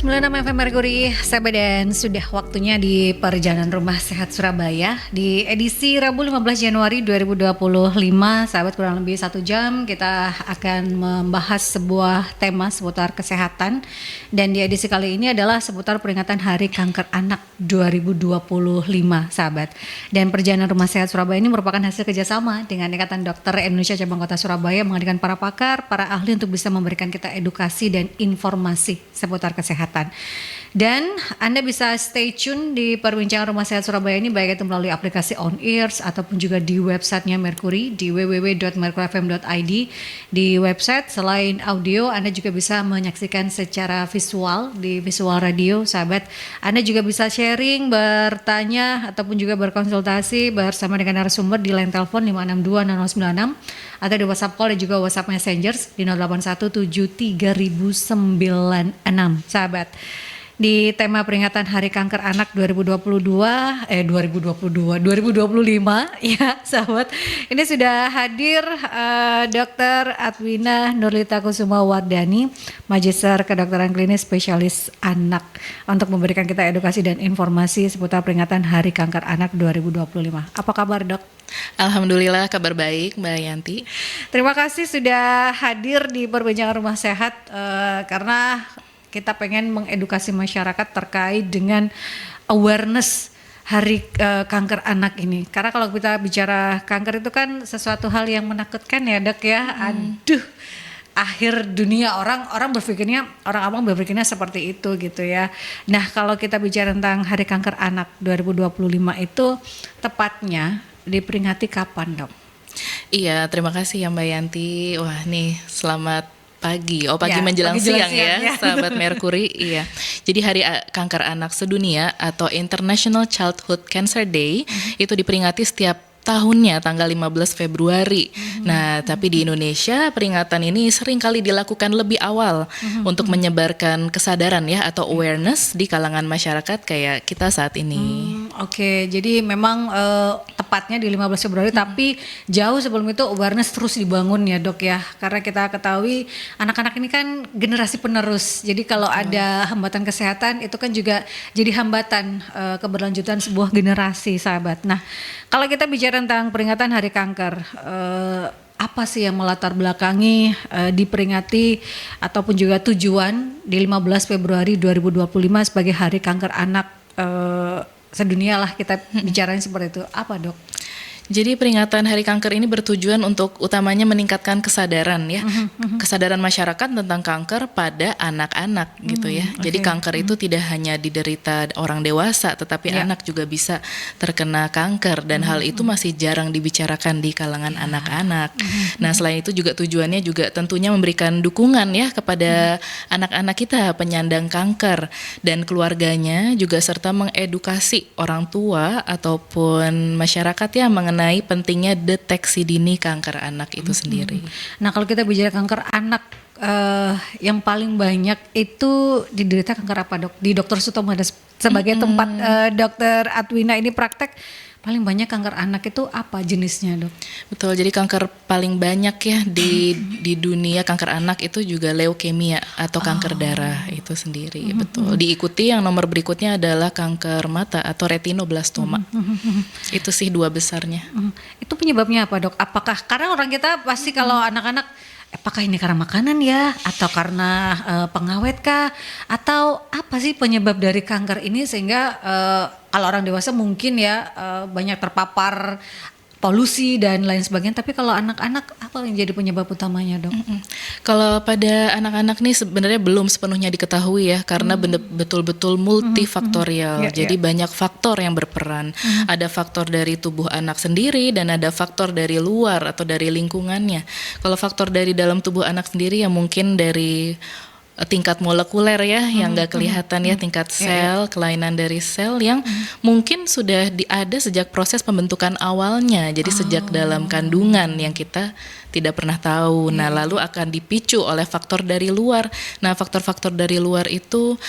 96 FM Merkuri, sahabat, dan sudah waktunya di Perjalanan Rumah Sehat Surabaya di edisi Rabu 15 Januari 2025. Sahabat, kurang lebih 1 jam kita akan membahas sebuah tema seputar kesehatan, dan di edisi kali ini adalah seputar peringatan Hari Kanker Anak 2025, sahabat. Dan Perjalanan Rumah Sehat Surabaya ini merupakan hasil kerjasama dengan Ikatan Dokter Indonesia Cabang Kota Surabaya, menghadirkan para pakar, para ahli untuk bisa memberikan kita edukasi dan informasi seputar kesehatan. Dan Anda bisa stay tune di perbincangan Rumah Sehat Surabaya ini, baik itu melalui aplikasi On Ears ataupun juga di websitenya Merkuri di www.merkurifm.id. Di website selain audio, Anda juga bisa menyaksikan secara visual di visual radio, sahabat. Anda juga bisa sharing, bertanya ataupun juga berkonsultasi bersama dengan narasumber di line telepon 5620096 atau di WhatsApp call dan juga WhatsApp Messengers di 08173096, sahabat. Di tema peringatan Hari Kanker Anak 2025 ya, sahabat. Ini sudah hadir Dr. Adwina Nurlita Kusuma Wardani, Magister Kedokteran Klinis Spesialis Anak, untuk memberikan kita edukasi dan informasi seputar peringatan Hari Kanker Anak 2025. Apa kabar, Dok? Alhamdulillah, kabar baik, Mbak Yanti. Terima kasih sudah hadir di Perbincangan Rumah Sehat, karena kita pengen mengedukasi masyarakat terkait dengan awareness Hari Kanker Anak ini. Karena kalau kita bicara kanker itu kan sesuatu hal yang menakutkan ya, Dok ya. Aduh, akhir dunia, orang abang berpikirnya seperti itu gitu ya. Nah, kalau kita bicara tentang Hari Kanker Anak 2025 itu tepatnya diperingati kapan, Dok? Iya, terima kasih ya Mbak Yanti. Wah, nih selamat pagi ya, menjelang siang ya, sahabat Merkuri. Iya. Jadi Hari Kanker Anak Sedunia atau International Childhood Cancer Day itu diperingati setiap tahunnya tanggal 15 Februari. Nah, tapi di Indonesia peringatan ini sering kali dilakukan lebih awal untuk menyebarkan kesadaran ya atau awareness di kalangan masyarakat kayak kita saat ini. Oke, jadi memang tepatnya di 15 Februari, tapi jauh sebelum itu awareness terus dibangun ya, Dok ya. Karena kita ketahui anak-anak ini kan generasi penerus. Jadi kalau ada hambatan kesehatan itu kan juga jadi hambatan keberlanjutan sebuah generasi, sahabat. Nah, kalau kita bicara tentang peringatan Hari Kanker, apa sih yang melatar belakangi diperingati ataupun juga tujuan di 15 Februari 2025 sebagai Hari Kanker Anak sedunia lah, kita bicarain seperti itu. Apa, Dok? Jadi peringatan Hari Kanker ini bertujuan untuk utamanya meningkatkan kesadaran ya, kesadaran masyarakat tentang kanker pada anak-anak gitu ya. Jadi kanker itu tidak hanya diderita orang dewasa, tetapi anak juga bisa terkena kanker, dan hal itu masih jarang dibicarakan di kalangan anak-anak. Nah, selain itu juga tujuannya juga tentunya memberikan dukungan ya kepada anak-anak kita penyandang kanker dan keluarganya, juga serta mengedukasi orang tua ataupun masyarakat ya mengenai pentingnya deteksi dini kanker anak itu sendiri. Nah, kalau kita bicara kanker anak, yang paling banyak itu diderita kanker apa, Dok? Di Dr. Sutomo sebagai tempat Dr. Adwina ini praktek, paling banyak kanker anak itu apa jenisnya, Dok? Betul, jadi kanker paling banyak ya di dunia kanker anak itu juga leukemia atau kanker darah itu sendiri. Betul. Diikuti yang nomor berikutnya adalah kanker mata atau retinoblastoma. Itu sih dua besarnya. Itu penyebabnya apa, Dok? Apakah karena orang kita pasti kalau anak-anak, apakah ini karena makanan ya, atau karena pengawet kah, atau apa sih penyebab dari kanker ini sehingga kalau orang dewasa mungkin ya banyak terpapar polusi dan lain sebagainya, tapi kalau anak-anak apa yang jadi penyebab utamanya, Dok? Kalau pada anak-anak nih sebenarnya belum sepenuhnya diketahui ya, karena betul-betul multifaktorial. Jadi banyak faktor yang berperan. Ada faktor dari tubuh anak sendiri dan ada faktor dari luar atau dari lingkungannya. Kalau faktor dari dalam tubuh anak sendiri ya mungkin dari tingkat molekuler ya yang nggak kelihatan ya, tingkat sel, kelainan dari sel yang mungkin sudah ada sejak proses pembentukan awalnya. Jadi sejak dalam kandungan yang kita tidak pernah tahu. Nah, lalu akan dipicu oleh faktor dari luar. Nah, faktor-faktor dari luar itu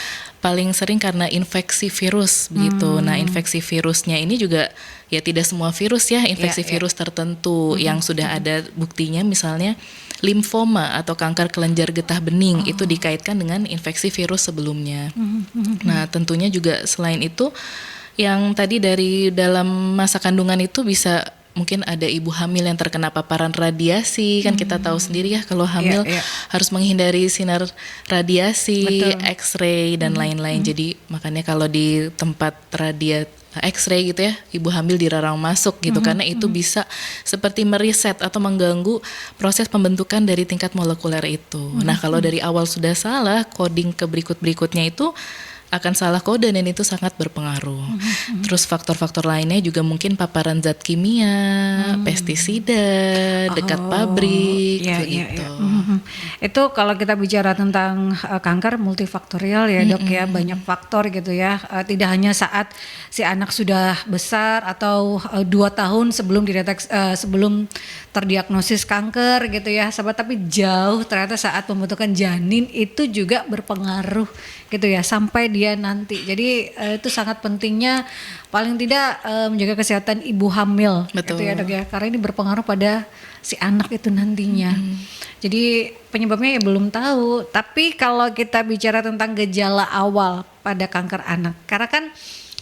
paling sering karena infeksi virus begitu. Nah, infeksi virusnya ini juga ya tidak semua virus ya, infeksi virus tertentu yang sudah ada buktinya, misalnya limfoma atau kanker kelenjar getah bening itu dikaitkan dengan infeksi virus sebelumnya. Nah, tentunya juga selain itu yang tadi dari dalam masa kandungan itu bisa mungkin ada ibu hamil yang terkena paparan radiasi, kan kita tahu sendiri ya kalau hamil harus menghindari sinar radiasi, X-ray dan lain-lain. Jadi makanya kalau di tempat X-ray gitu ya, ibu hamil dilarang masuk gitu karena itu bisa seperti mereset atau mengganggu proses pembentukan dari tingkat molekuler itu. Nah, kalau dari awal sudah salah, coding ke berikut-berikutnya itu akan salah kode dan itu sangat berpengaruh. Terus faktor-faktor lainnya juga mungkin paparan zat kimia, pestisida, dekat pabrik, begitu. Itu kalau kita bicara tentang kanker multifaktorial ya dok ya, banyak faktor gitu ya. Tidak hanya saat si anak sudah besar atau 2 tahun sebelum sebelum terdiagnosis kanker gitu ya, sahabat, tapi jauh ternyata saat pembentukan janin itu juga berpengaruh gitu ya sampai dia nanti. Jadi itu sangat pentingnya paling tidak menjaga kesehatan ibu hamil. Betul. Gitu ya dok ya, karena ini berpengaruh pada si anak itu nantinya. Jadi penyebabnya ya belum tahu. Tapi kalau kita bicara tentang gejala awal pada kanker anak, karena kan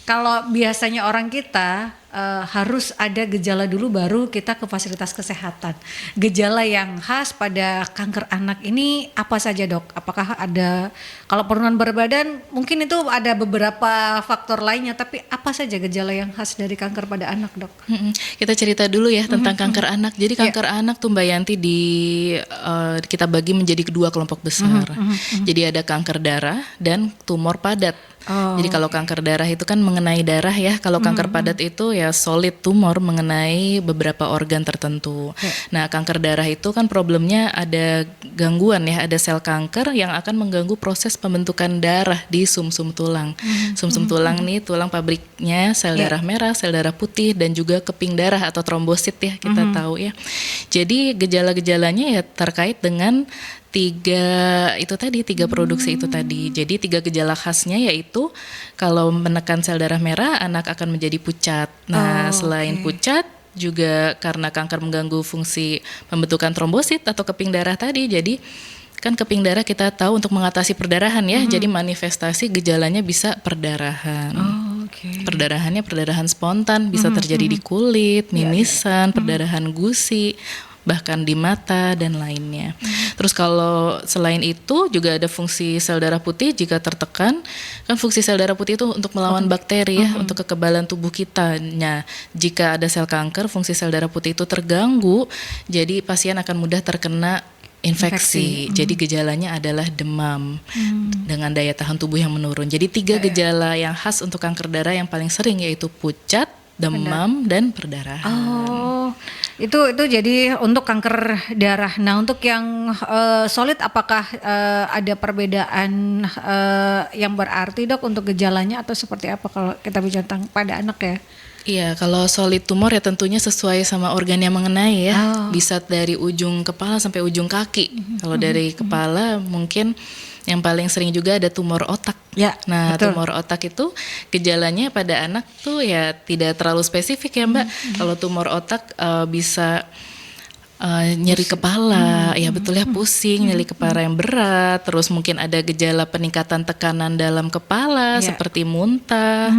kalau biasanya orang kita harus ada gejala dulu baru kita ke fasilitas kesehatan. Gejala yang khas pada kanker anak ini apa saja dok? Apakah ada, kalau penurunan berat badan mungkin itu ada beberapa faktor lainnya, tapi apa saja gejala yang khas dari kanker pada anak dok? Kita cerita dulu ya tentang kanker anak. Jadi kanker anak tuh Mbak Yanti kita bagi menjadi kedua kelompok besar. Jadi ada kanker darah dan tumor padat. Jadi kalau kanker darah itu kan mengenai darah ya, kalau kanker padat itu ya solid tumor mengenai beberapa organ tertentu. Nah, kanker darah itu kan problemnya ada gangguan ya, ada sel kanker yang akan mengganggu proses pembentukan darah di sumsum tulang. Sumsum tulang nih tulang pabriknya sel darah merah, sel darah putih dan juga keping darah atau trombosit ya kita tahu ya. Jadi gejala-gejalanya ya terkait dengan tiga produksi itu tadi. Jadi 3 gejala khasnya yaitu kalau menekan sel darah merah anak akan menjadi pucat. Nah, selain pucat juga karena kanker mengganggu fungsi pembentukan trombosit atau keping darah tadi. Jadi kan keping darah kita tahu untuk mengatasi perdarahan ya. Jadi manifestasi gejalanya bisa perdarahan. Perdarahannya perdarahan spontan, bisa terjadi di kulit, mimisan, perdarahan gusi, bahkan di mata dan lainnya. Terus kalau selain itu juga ada fungsi sel darah putih jika tertekan. Kan fungsi sel darah putih itu untuk melawan bakteri ya, untuk kekebalan tubuh kita. Nah, jika ada sel kanker, fungsi sel darah putih itu terganggu, jadi pasien akan mudah terkena infeksi. Jadi gejalanya adalah demam dengan daya tahan tubuh yang menurun. Jadi 3 gejala yang khas untuk kanker darah yang paling sering yaitu pucat, demam dan perdarahan. Itu jadi untuk kanker darah. Nah, untuk yang solid apakah ada perbedaan yang berarti dok untuk gejalanya atau seperti apa kalau kita bicara tentang pada anak ya? Iya, kalau solid tumor ya tentunya sesuai sama organ yang mengenai ya. Bisa dari ujung kepala sampai ujung kaki. Kalau dari kepala mungkin yang paling sering juga ada tumor otak. Nah, tumor otak itu gejalanya pada anak tuh ya tidak terlalu spesifik ya Mbak. Kalau tumor otak bisa nyeri kepala, ya betul ya, pusing, nyeri kepala yang berat, terus mungkin ada gejala peningkatan tekanan dalam kepala seperti muntah,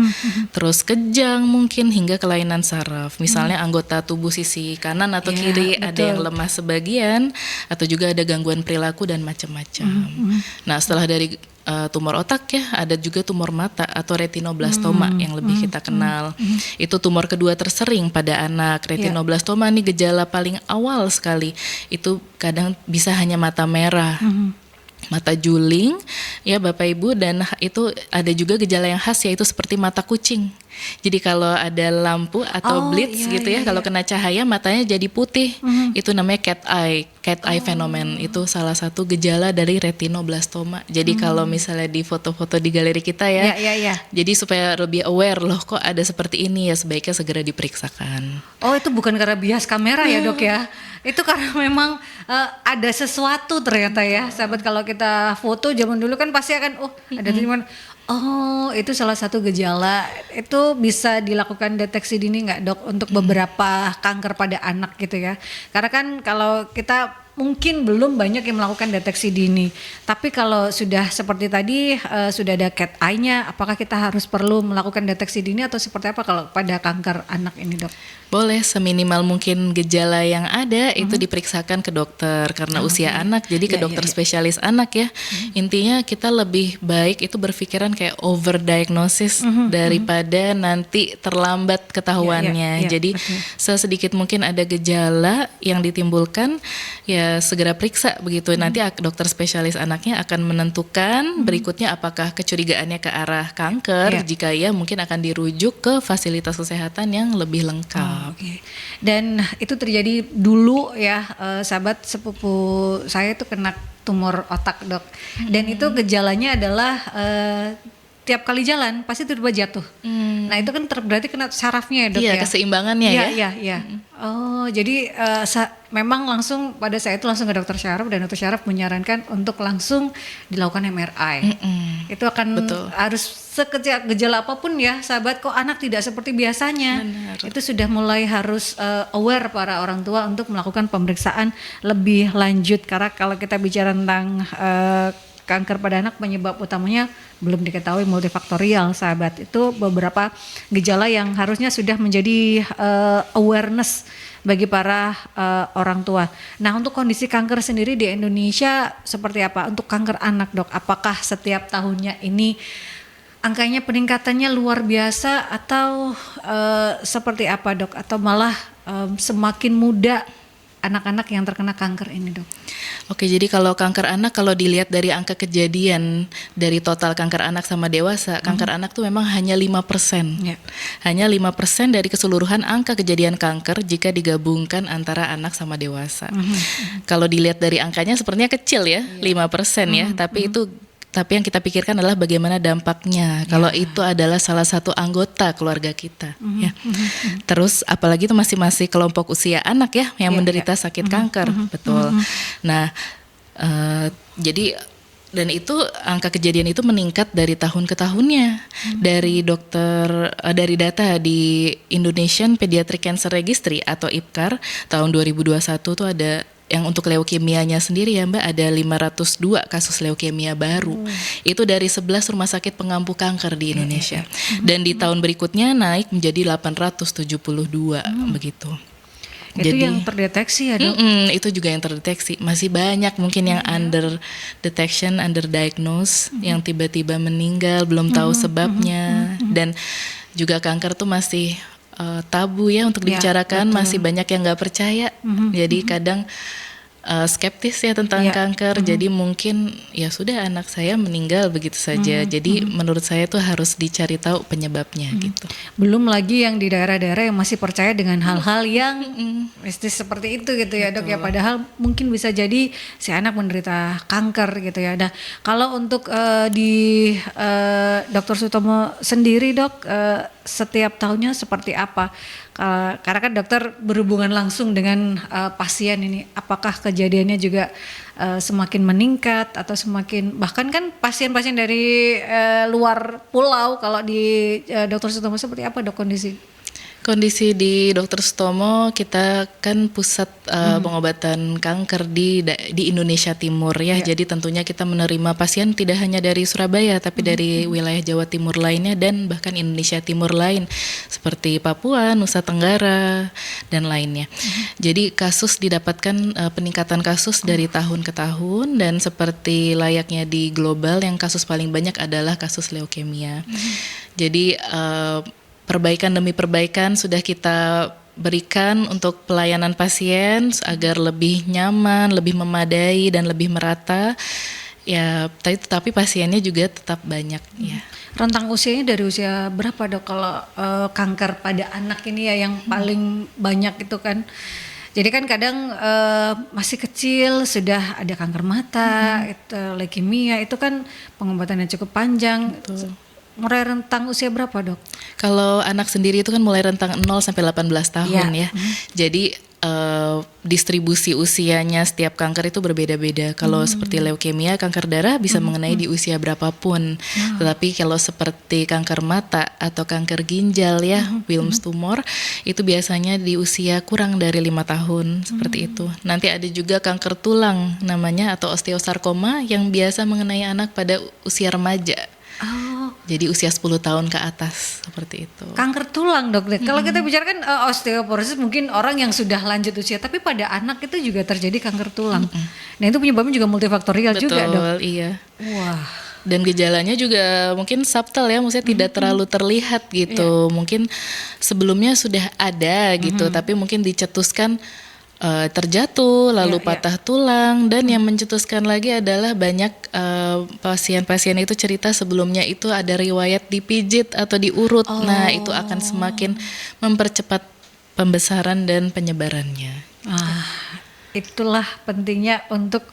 terus kejang mungkin hingga kelainan saraf. Misalnya anggota tubuh sisi kanan atau kiri ada yang lemah sebagian atau juga ada gangguan perilaku dan macam-macam. Nah, setelah dari tumor otak ya, ada juga tumor mata atau retinoblastoma yang lebih kita kenal. Itu tumor kedua tersering pada anak. Retinoblastoma nih gejala paling awal sekali. Itu kadang bisa hanya mata merah. mata juling ya Bapak Ibu, dan itu ada juga gejala yang khas yaitu seperti mata kucing. Jadi kalau ada lampu atau blitz gitu ya, kalau kena cahaya matanya jadi putih. Itu namanya cat eye phenomenon. Itu salah satu gejala dari retinoblastoma. Jadi kalau misalnya di foto-foto di galeri kita ya, jadi supaya lebih aware loh kok ada seperti ini, ya sebaiknya segera diperiksakan. Oh, itu bukan karena bias kamera ya Dok ya? Itu karena memang ada sesuatu ternyata ya, sahabat. Kalau kita foto zaman dulu kan pasti akan ada cuman itu salah satu gejala. Itu bisa dilakukan deteksi dini nggak Dok untuk beberapa kanker pada anak gitu ya? Karena kan kalau kita mungkin belum banyak yang melakukan deteksi dini. Tapi kalau sudah seperti tadi sudah ada cat eye-nya, apakah kita harus perlu melakukan deteksi dini atau seperti apa kalau pada kanker anak ini Dok? Boleh, seminimal mungkin gejala yang ada itu diperiksakan ke dokter karena usia anak, jadi ke dokter spesialis anak ya. Intinya kita lebih baik itu berpikiran kayak overdiagnosis daripada nanti terlambat ketahuannya. Jadi sesedikit mungkin ada gejala yang ditimbulkan, ya segera periksa begitu. Nanti dokter spesialis anaknya akan menentukan berikutnya apakah kecurigaannya ke arah kanker. Jika ya mungkin akan dirujuk ke fasilitas kesehatan yang lebih lengkap. Dan itu terjadi dulu ya, sahabat sepupu saya itu kena tumor otak Dok. Dan itu gejalanya adalah tiap kali jalan pasti tiba-tiba jatuh. Nah itu kan berarti kena sarafnya ya Dok ya? Keseimbangannya ya. Iya. Oh jadi memang langsung pada saat itu langsung ke dokter syaraf, dan dokter syaraf menyarankan untuk langsung dilakukan MRI. Itu akan harus sekecil gejala apapun ya sahabat, kok anak tidak seperti biasanya. Benar. Itu sudah mulai harus aware para orang tua untuk melakukan pemeriksaan lebih lanjut, karena kalau kita bicara tentang kanker pada anak penyebab utamanya belum diketahui, multifaktorial sahabat. Itu beberapa gejala yang harusnya sudah menjadi awareness bagi para orang tua. Nah untuk kondisi kanker sendiri di Indonesia seperti apa untuk kanker anak Dok? Apakah setiap tahunnya ini angkanya peningkatannya luar biasa atau seperti apa Dok? Atau malah semakin muda anak-anak yang terkena kanker ini Dok? Oke, jadi kalau kanker anak, kalau dilihat dari angka kejadian dari total kanker anak sama dewasa, kanker anak tuh memang hanya 5%. Hanya 5% dari keseluruhan angka kejadian kanker jika digabungkan antara anak sama dewasa. Kalau dilihat dari angkanya sepertinya kecil ya, 5% ya, tapi yang kita pikirkan adalah bagaimana dampaknya kalau itu adalah salah satu anggota keluarga kita ya. Terus apalagi itu masih kelompok usia anak ya yang menderita sakit kanker, betul. Nah, jadi dan itu angka kejadian itu meningkat dari tahun ke tahunnya. Dari dari data di Indonesian Pediatric Cancer Registry atau IPCAR tahun 2021 tuh ada yang untuk leukemianya sendiri ya Mbak, ada 502 kasus leukemia baru. Itu dari 11 rumah sakit pengampu kanker di Indonesia. Dan di tahun berikutnya naik menjadi 872 begitu. Itu jadi, yang terdeteksi ya Dok? Itu juga yang terdeteksi. Masih banyak mungkin yang under detection, under diagnose, yang tiba-tiba meninggal belum tahu sebabnya. Dan juga kanker tuh masih tabu ya untuk dibicarakan, masih banyak yang nggak percaya. Jadi kadang skeptis ya tentang kanker. Jadi mungkin ya sudah anak saya meninggal begitu saja. Jadi menurut saya tuh harus dicari tahu penyebabnya gitu. Belum lagi yang di daerah-daerah yang masih percaya dengan hal-hal yang mistis seperti itu gitu ya Dok ya. Padahal mungkin bisa jadi si anak menderita kanker gitu ya. Nah kalau untuk di Dr. Sutomo sendiri Dok, setiap tahunnya seperti apa? Karena kan dokter berhubungan langsung dengan pasien ini, apakah kejadiannya juga semakin meningkat atau semakin, bahkan kan pasien-pasien dari luar pulau, kalau di Dr. Sutomo seperti apa Dok kondisi di Dr. Sutomo? Kita kan pusat pengobatan kanker di Indonesia Timur ya. Jadi tentunya kita menerima pasien tidak hanya dari Surabaya tapi dari wilayah Jawa Timur lainnya dan bahkan Indonesia Timur lain seperti Papua, Nusa Tenggara dan lainnya. Jadi kasus didapatkan peningkatan kasus dari tahun ke tahun, dan seperti layaknya di global yang kasus paling banyak adalah kasus leukemia. Jadi perbaikan demi perbaikan sudah kita berikan untuk pelayanan pasien agar lebih nyaman, lebih memadai dan lebih merata. Ya, tapi pasiennya juga tetap banyak ya. Rentang usianya dari usia berapa dok kalau kanker pada anak ini ya yang paling banyak itu kan? Jadi kan kadang masih kecil sudah ada kanker mata, itu leukemia, itu kan pengobatannya cukup panjang. Betul. Mulai rentang usia berapa dok? Kalau anak sendiri itu kan mulai rentang 0 sampai 18 tahun ya. Jadi distribusi usianya setiap kanker itu berbeda-beda. Kalau seperti leukemia, kanker darah bisa mengenai di usia berapapun. Tetapi kalau seperti kanker mata atau kanker ginjal ya, Wilms tumor, itu biasanya di usia kurang dari 5 tahun seperti itu. Nanti ada juga kanker tulang namanya atau osteosarkoma yang biasa mengenai anak pada usia remaja. Oh, Jadi usia 10 tahun ke atas seperti itu. kanker tulang dok. Kalau kita bicara kan osteoporosis mungkin orang yang sudah lanjut usia, tapi pada anak itu juga terjadi kanker tulang. Nah itu penyebabnya juga multifaktorial juga dok. Betul, iya. Wah. Dan gejalanya juga mungkin subtle ya, maksudnya tidak terlalu terlihat gitu. Mungkin sebelumnya sudah ada gitu, tapi mungkin dicetuskan terjatuh, lalu patah tulang, dan yang mencetuskan lagi adalah banyak pasien-pasien itu cerita sebelumnya itu ada riwayat dipijit atau diurut. Nah itu akan semakin mempercepat pembesaran dan penyebarannya. Itulah pentingnya untuk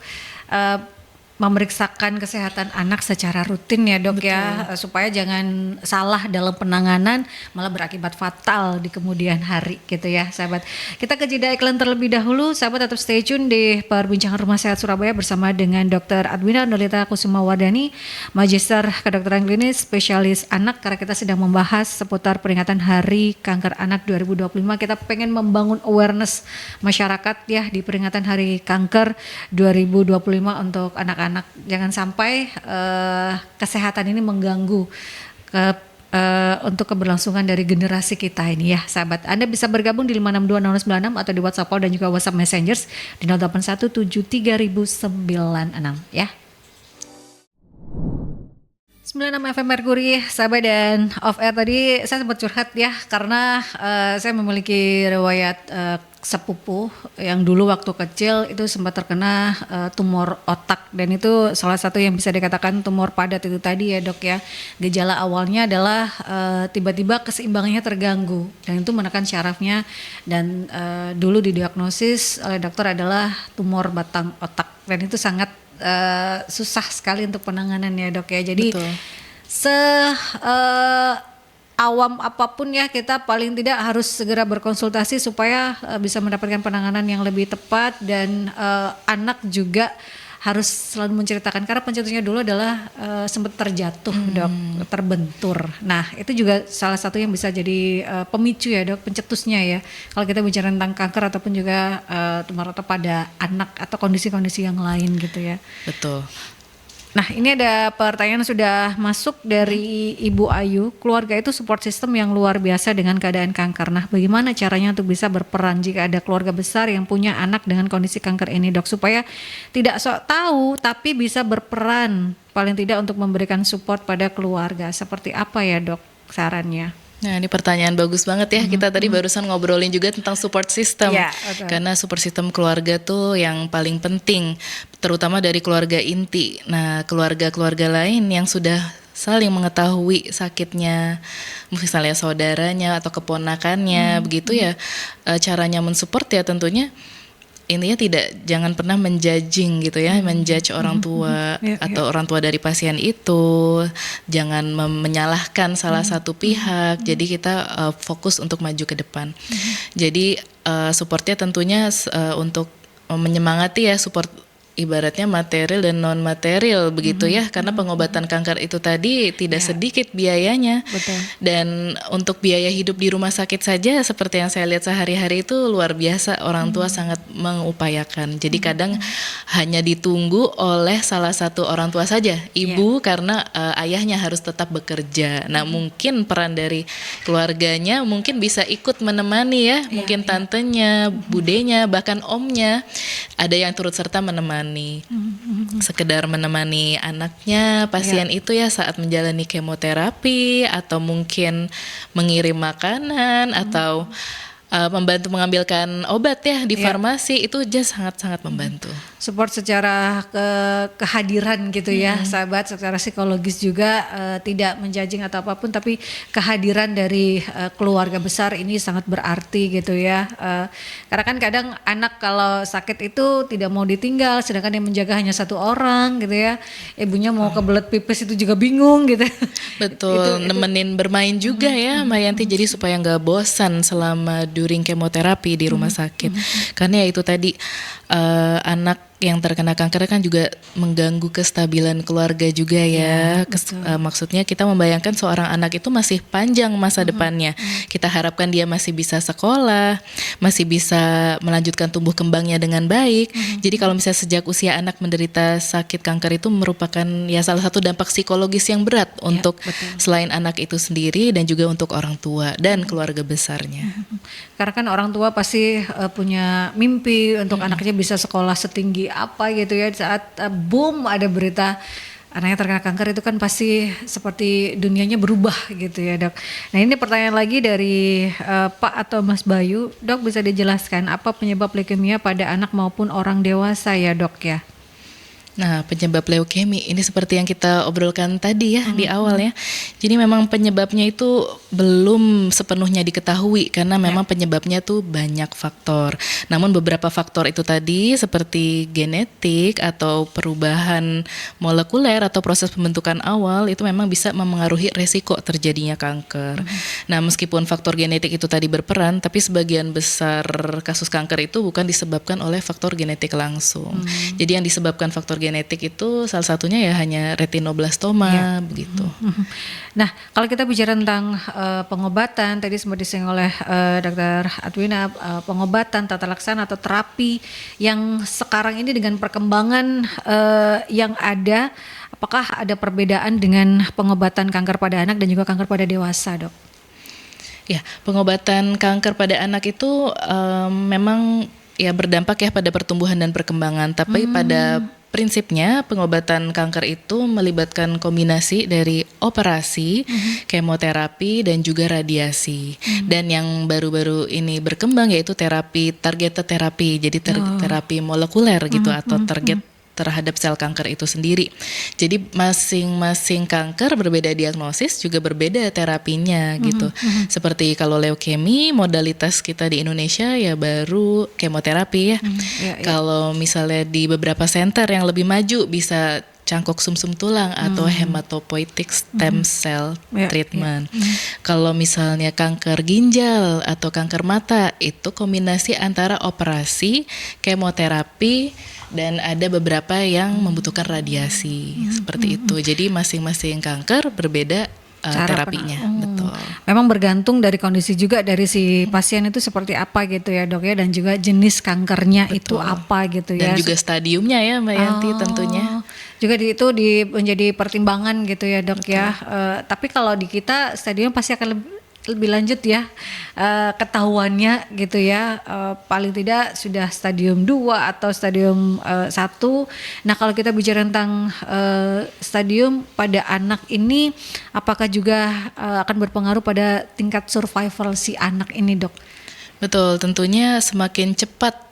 memeriksakan kesehatan anak secara rutin ya dok. Betul. Ya supaya jangan salah dalam penanganan malah berakibat fatal di kemudian hari gitu ya sahabat. Kita ke jeda iklan terlebih dahulu, sahabat tetap stay tune di perbincangan Rumah Sehat Surabaya bersama dengan Dr. Adwina Nolita Kusuma Wardani, Magister Kedokteran Klinis Spesialis Anak, karena kita sedang membahas seputar peringatan Hari Kanker Anak 2025. Kita pengen membangun awareness masyarakat ya di peringatan Hari Kanker 2025 untuk anak-anak. Jangan sampai kesehatan ini mengganggu untuk keberlangsungan dari generasi kita ini ya sahabat. Anda bisa bergabung di 5620096 atau di WhatsApp dan juga WhatsApp Messengers di 08173096 ya. 96 FM Mercury sahabat, dan off air tadi saya sempat curhat ya karena saya memiliki riwayat sepupu yang dulu waktu kecil itu sempat terkena tumor otak, dan itu salah satu yang bisa dikatakan tumor padat itu tadi ya dok ya. Gejala awalnya adalah tiba-tiba keseimbangannya terganggu dan itu menekan syarafnya, dan dulu didiagnosis oleh dokter adalah tumor batang otak, dan itu sangat susah sekali untuk penanganan ya dok ya. Jadi awam apapun ya, kita paling tidak harus segera berkonsultasi supaya bisa mendapatkan penanganan yang lebih tepat, dan anak juga harus selalu menceritakan, karena pencetusnya dulu adalah sempat terjatuh dok, terbentur. Nah itu juga salah satu yang bisa jadi pemicu ya dok, pencetusnya ya. Kalau kita bicara tentang kanker ataupun juga tumor otak pada anak atau kondisi-kondisi yang lain gitu ya. Betul. Nah ini ada pertanyaan sudah masuk dari Ibu Ayu. Keluarga itu support system yang luar biasa dengan keadaan kanker. Nah bagaimana caranya untuk bisa berperan jika ada keluarga besar yang punya anak dengan kondisi kanker ini dok, supaya tidak sok tahu tapi bisa berperan paling tidak untuk memberikan support pada keluarga. Seperti apa ya dok sarannya? Nah ini pertanyaan bagus banget ya. Kita tadi barusan ngobrolin juga tentang support system. Karena support system keluarga tuh yang paling penting, terutama dari keluarga inti. Nah keluarga-keluarga lain yang sudah saling mengetahui sakitnya, misalnya saudaranya atau keponakannya, begitu ya. Caranya mensupport ya tentunya intinya jangan pernah menjudging gitu ya, menjudge orang tua atau orang tua dari pasien itu, jangan menyalahkan salah satu pihak. Jadi kita fokus untuk maju ke depan. Jadi supportnya tentunya untuk menyemangati ya, support ibaratnya material dan non material begitu ya, karena pengobatan kanker itu tadi tidak sedikit biayanya. Betul. Dan untuk biaya hidup di rumah sakit saja seperti yang saya lihat sehari-hari itu luar biasa, orang tua sangat mengupayakan. Jadi kadang hanya ditunggu oleh salah satu orang tua saja, ibu, karena ayahnya harus tetap bekerja. Nah mungkin peran dari keluarganya mungkin bisa ikut menemani ya, mungkin tantenya, budenya, bahkan omnya, ada yang turut serta menemani. Sekedar menemani anaknya, pasien itu ya saat menjalani kemoterapi, atau mungkin mengirim makanan, atau membantu mengambilkan obat ya di farmasi, itu just sangat-sangat membantu. Support secara kehadiran gitu ya, sahabat, secara psikologis juga, tidak menjudging atau apapun, tapi kehadiran dari keluarga besar ini sangat berarti gitu ya. Karena kan kadang anak kalau sakit itu tidak mau ditinggal, sedangkan yang menjaga hanya satu orang gitu ya. Ibunya mau kebelet pipis itu juga bingung gitu. Betul, nemenin bermain juga ya Mbak Yanti, jadi supaya nggak bosan selama during kemoterapi di rumah sakit. Karena ya itu tadi, anak yang terkena kanker kan juga mengganggu kestabilan keluarga juga ya. Maksudnya kita membayangkan seorang anak itu masih panjang masa depannya. Kita harapkan dia masih bisa sekolah, masih bisa melanjutkan tumbuh kembangnya dengan baik. Jadi kalau misalnya sejak usia anak menderita sakit kanker itu merupakan ya salah satu dampak psikologis yang berat untuk selain anak itu sendiri dan juga untuk orang tua dan keluarga besarnya. Karena kan orang tua pasti punya mimpi untuk anaknya bisa sekolah setinggi apa gitu ya, saat boom ada berita anaknya terkena kanker itu kan pasti seperti dunianya berubah gitu ya, Dok. Nah, ini pertanyaan lagi dari Pak atau Mas Bayu. Dok, bisa dijelaskan apa penyebab leukemia pada anak maupun orang dewasa ya, Dok ya? Nah, penyebab leukemia ini seperti yang kita obrolkan tadi ya di awal ya. Jadi memang penyebabnya itu belum sepenuhnya diketahui karena memang penyebabnya tuh banyak faktor. Namun beberapa faktor itu tadi seperti genetik atau perubahan molekuler atau proses pembentukan awal itu memang bisa memengaruhi resiko terjadinya kanker. Nah, meskipun faktor genetik itu tadi berperan, tapi sebagian besar kasus kanker itu bukan disebabkan oleh faktor genetik langsung. Jadi yang disebabkan faktor genetik itu salah satunya ya hanya retinoblastoma begitu. Nah, kalau kita bicara tentang pengobatan, tadi sempat disinggung oleh Dr. Adwina, pengobatan tata laksana atau terapi yang sekarang ini dengan perkembangan yang ada, apakah ada perbedaan dengan pengobatan kanker pada anak dan juga kanker pada dewasa, Dok? Ya, pengobatan kanker pada anak itu memang ya berdampak ya pada pertumbuhan dan perkembangan, tapi pada prinsipnya pengobatan kanker itu melibatkan kombinasi dari operasi, kemoterapi dan juga radiasi. Dan yang baru-baru ini berkembang yaitu terapi targeted terapi. Jadi terapi molekuler gitu atau target terhadap sel kanker itu sendiri. Jadi masing-masing kanker berbeda diagnosis, juga berbeda terapinya gitu. Seperti kalau leukemia, modalitas kita di Indonesia ya baru kemoterapi ya. Kalau misalnya di beberapa center yang lebih maju bisa cangkok sumsum tulang atau hematopoietic stem cell treatment. Kalau misalnya kanker ginjal atau kanker mata itu kombinasi antara operasi, kemoterapi dan ada beberapa yang membutuhkan radiasi seperti itu. Jadi masing-masing kanker berbeda terapinya, betul. Memang bergantung dari kondisi juga dari si pasien itu seperti apa gitu ya, Dok ya, dan juga jenis kankernya itu apa gitu ya. Dan juga stadiumnya ya Mbak Yanti tentunya. Juga itu menjadi pertimbangan gitu ya, Dok ya. Tapi kalau di kita stadium pasti akan lebih lanjut ya ketahuannya gitu ya, paling tidak sudah stadium 2 atau stadium 1. Nah, kalau kita bicara tentang stadium pada anak ini, apakah juga akan berpengaruh pada tingkat survival si anak ini, Dok? Betul, tentunya semakin cepat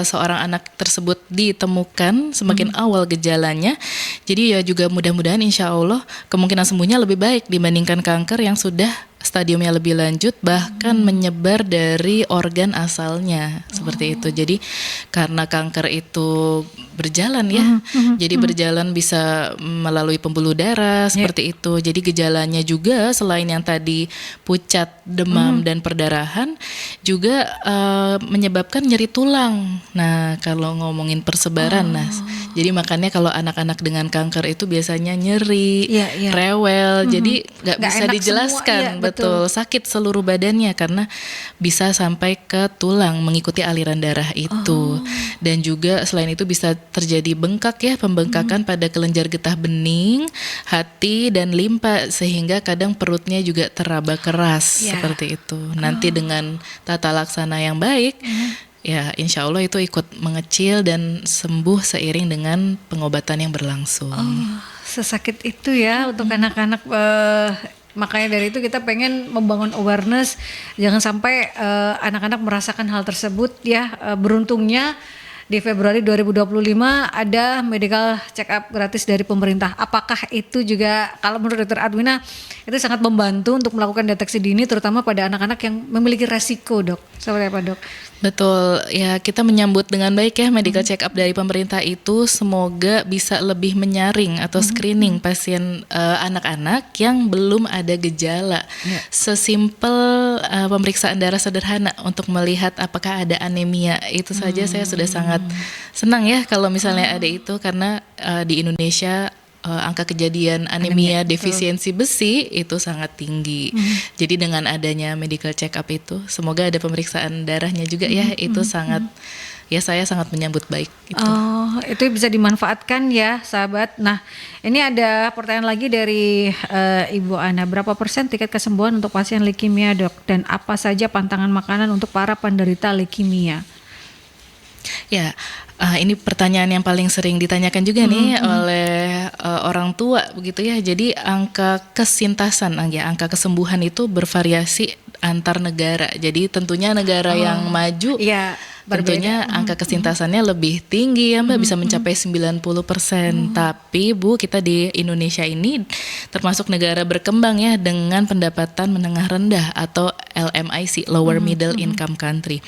seorang anak tersebut ditemukan, semakin awal gejalanya. Jadi ya juga mudah-mudahan insya Allah kemungkinan sembuhnya lebih baik dibandingkan kanker yang sudah stadiumnya lebih lanjut, bahkan menyebar dari organ asalnya seperti itu. Jadi karena kanker itu berjalan ya, jadi berjalan bisa melalui pembuluh darah seperti itu. Jadi gejalanya juga selain yang tadi pucat, demam dan perdarahan, juga menyebabkan nyeri tulang. Nah, kalau ngomongin persebaran, jadi makanya kalau anak-anak dengan kanker itu biasanya nyeri, rewel, jadi nggak bisa dijelaskan. Semua, betul, sakit seluruh badannya karena bisa sampai ke tulang mengikuti aliran darah itu. Dan juga selain itu bisa terjadi bengkak ya, pembengkakan pada kelenjar getah bening, hati dan limpa, sehingga kadang perutnya juga teraba keras seperti itu. Nanti dengan tata laksana yang baik, ya insya Allah itu ikut mengecil dan sembuh seiring dengan pengobatan yang berlangsung. Sesakit itu ya untuk anak-anak Makanya dari itu kita pengen membangun awareness, jangan sampai anak-anak merasakan hal tersebut ya. Beruntungnya di Februari 2025 ada medical check up gratis dari pemerintah. Apakah itu juga, kalau menurut Dr. Adwina, itu sangat membantu untuk melakukan deteksi dini terutama pada anak-anak yang memiliki resiko, Dok? Seperti apa, Dok? Betul, ya kita menyambut dengan baik ya medical check up dari pemerintah itu, semoga bisa lebih menyaring atau screening pasien anak-anak yang belum ada gejala. Sesimpel pemeriksaan darah sederhana untuk melihat apakah ada anemia, itu saja saya sudah sangat senang ya kalau misalnya ada itu, karena di Indonesia angka kejadian anemia defisiensi besi itu sangat tinggi. Jadi dengan adanya medical check up itu, semoga ada pemeriksaan darahnya juga ya, itu sangat ya saya sangat menyambut baik itu. Oh, itu bisa dimanfaatkan ya, sahabat. Nah, ini ada pertanyaan lagi dari Ibu Ana. Berapa persen tingkat kesembuhan untuk pasien leukemia, Dok? Dan apa saja pantangan makanan untuk para penderita leukemia? Ya, ini pertanyaan yang paling sering ditanyakan juga nih oleh orang tua begitu ya. Jadi angka kesintasan, angka kesembuhan itu bervariasi antar negara. Jadi tentunya negara yang maju tentunya angka kesintasannya lebih tinggi ya Mbak, bisa mencapai 90%. Tapi Bu, kita di Indonesia ini termasuk negara berkembang ya, dengan pendapatan menengah rendah atau LMIC, Lower Middle Income Country.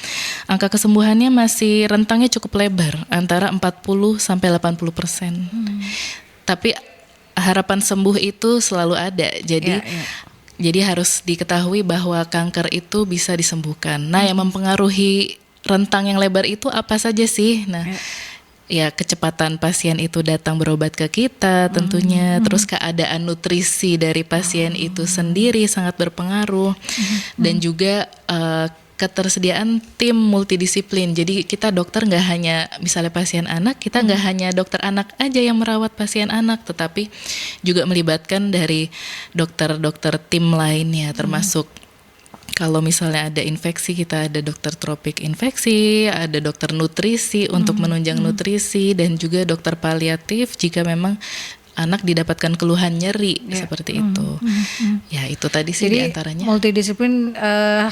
Angka kesembuhannya masih rentangnya cukup lebar, antara 40 sampai 80%. Tapi harapan sembuh itu selalu ada. Jadi harus diketahui bahwa kanker itu bisa disembuhkan. Nah, yang mempengaruhi rentang yang lebar itu apa saja sih? Nah, ya kecepatan pasien itu datang berobat ke kita tentunya, terus keadaan nutrisi dari pasien itu sendiri sangat berpengaruh, dan juga ketersediaan tim multidisiplin. Jadi kita dokter nggak hanya misalnya pasien anak, kita nggak hanya dokter anak aja yang merawat pasien anak, tetapi juga melibatkan dari dokter-dokter tim lainnya, termasuk kalau misalnya ada infeksi, kita ada dokter tropik infeksi, ada dokter nutrisi untuk menunjang nutrisi, dan juga dokter paliatif jika memang anak didapatkan keluhan nyeri seperti itu. Ya itu tadi sih diantaranya. Multidisiplin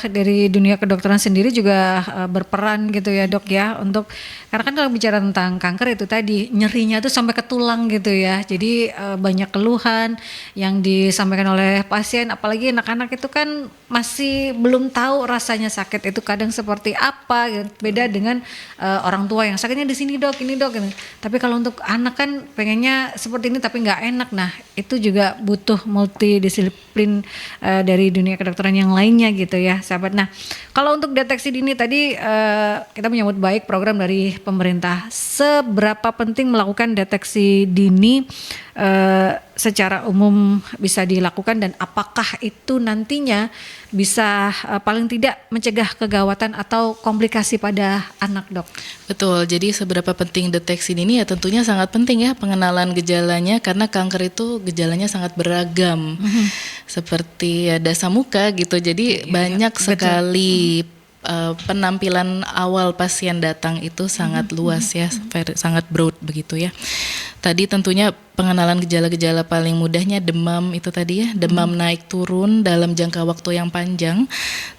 dari dunia kedokteran sendiri juga berperan gitu ya, Dok ya, untuk karena kan kalau bicara tentang kanker itu tadi nyerinya tuh sampai ke tulang gitu ya. Jadi banyak keluhan yang disampaikan oleh pasien, apalagi anak-anak itu kan masih belum tahu rasanya sakit itu kadang seperti apa gitu. Beda dengan orang tua yang sakitnya di sini, Dok, ini, Dok gitu. Tapi kalau untuk anak kan pengennya seperti ini tapi nggak enak. Nah, itu juga butuh multidisiplin dari dunia kedokteran yang lainnya gitu ya, sahabat. Nah, kalau untuk deteksi dini tadi kita menyambut baik program dari pemerintah. Seberapa penting melakukan deteksi dini secara umum bisa dilakukan, dan apakah itu nantinya bisa paling tidak mencegah kegawatan atau komplikasi pada anak, Dok? Betul, jadi seberapa penting deteksi dini ya tentunya sangat penting ya pengenalan gejalanya, karena kanker itu gejalanya sangat beragam. Seperti dasar muka gitu, jadi banyak sekali penampilan awal pasien datang itu sangat luas ya, sangat broad begitu ya. Tadi tentunya pengenalan gejala-gejala paling mudahnya demam itu tadi ya, demam naik turun dalam jangka waktu yang panjang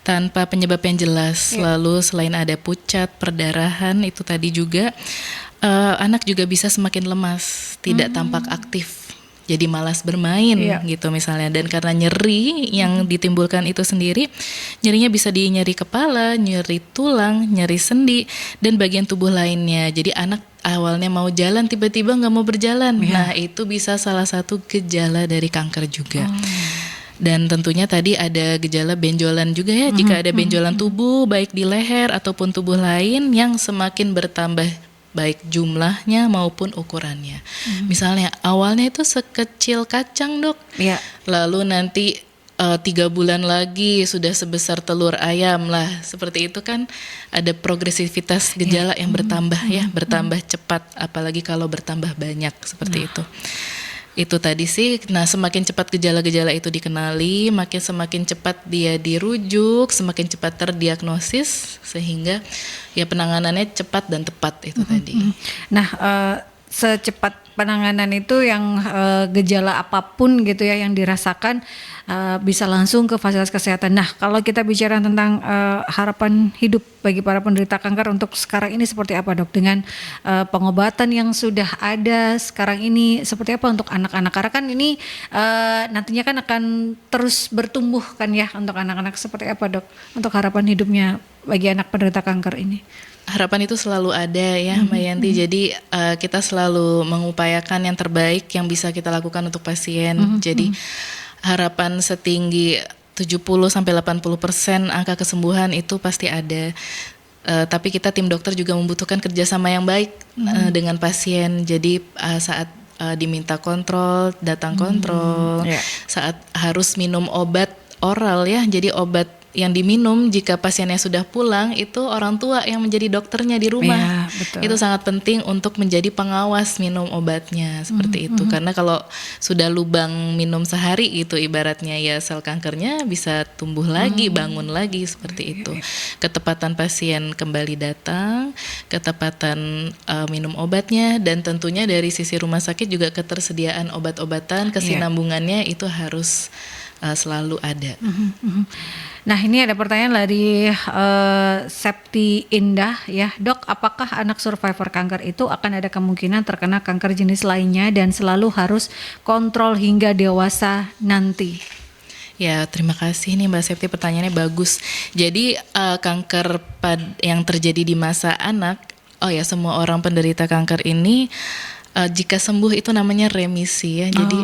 tanpa penyebab yang jelas. Lalu selain ada pucat, perdarahan itu tadi juga anak juga bisa semakin lemas, tidak tampak aktif. Jadi malas bermain gitu misalnya, dan karena nyeri yang ditimbulkan itu sendiri, nyerinya bisa di nyeri kepala, nyeri tulang, nyeri sendi, dan bagian tubuh lainnya. Jadi anak awalnya mau jalan tiba-tiba nggak mau berjalan. Nah itu bisa salah satu gejala dari kanker juga. Dan tentunya tadi ada gejala benjolan juga ya, jika ada benjolan tubuh baik di leher ataupun tubuh lain yang semakin bertambah baik jumlahnya maupun ukurannya. Misalnya awalnya itu sekecil kacang, Dok. Lalu nanti 3 bulan lagi sudah sebesar telur ayam lah. Seperti itu kan ada progresivitas gejala yang bertambah ya, bertambah cepat, apalagi kalau bertambah banyak seperti itu. Itu tadi sih. Nah, semakin cepat gejala-gejala itu dikenali, semakin cepat dia dirujuk, semakin cepat terdiagnosis, sehingga ya penanganannya cepat dan tepat itu tadi. Nah, secepat penanganan itu yang gejala apapun gitu ya yang dirasakan bisa langsung ke fasilitas kesehatan. Nah, kalau kita bicara tentang harapan hidup bagi para penderita kanker untuk sekarang ini seperti apa, Dok? Dengan pengobatan yang sudah ada sekarang ini seperti apa untuk anak-anak? Karena kan ini nantinya kan akan terus bertumbuh kan ya untuk anak-anak, seperti apa, Dok? Untuk harapan hidupnya bagi anak penderita kanker ini. Harapan itu selalu ada ya, Mbak Yanti. Jadi kita selalu mengupayakan yang terbaik yang bisa kita lakukan untuk pasien. Jadi harapan setinggi 70-80% angka kesembuhan itu pasti ada. Tapi kita tim dokter juga membutuhkan kerjasama yang baik dengan pasien. Jadi saat diminta kontrol, datang kontrol. Saat harus minum obat oral ya, jadi obat yang diminum jika pasiennya sudah pulang itu orang tua yang menjadi dokternya di rumah. Itu sangat penting untuk menjadi pengawas minum obatnya seperti itu. Karena kalau sudah lubang minum sehari itu ibaratnya ya sel kankernya bisa tumbuh lagi, bangun lagi seperti itu. Ketepatan pasien kembali datang, ketepatan minum obatnya, dan tentunya dari sisi rumah sakit juga ketersediaan obat-obatan, kesinambungannya itu harus selalu ada. Nah, ini ada pertanyaan dari Septi Indah ya, Dok, apakah anak survivor kanker itu akan ada kemungkinan terkena kanker jenis lainnya dan selalu harus kontrol hingga dewasa nanti? Ya, terima kasih nih Mbak Septi, pertanyaannya bagus. Jadi kanker yang terjadi di masa anak, semua orang penderita kanker ini jika sembuh itu namanya remisi ya. Jadi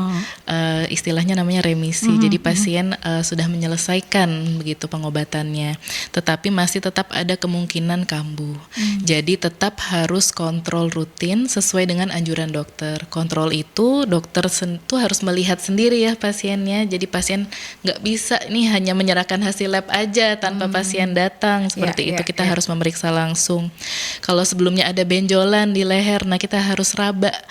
istilahnya namanya remisi. Jadi pasien sudah menyelesaikan begitu pengobatannya, tetapi masih tetap ada kemungkinan kambuh. Jadi tetap harus kontrol rutin sesuai dengan anjuran dokter. Kontrol itu dokter itu harus melihat sendiri ya pasiennya. Jadi pasien nggak bisa ini hanya menyerahkan hasil lab aja tanpa pasien datang seperti itu. Kita harus memeriksa langsung. Kalau sebelumnya ada benjolan di leher, nah kita harus raba.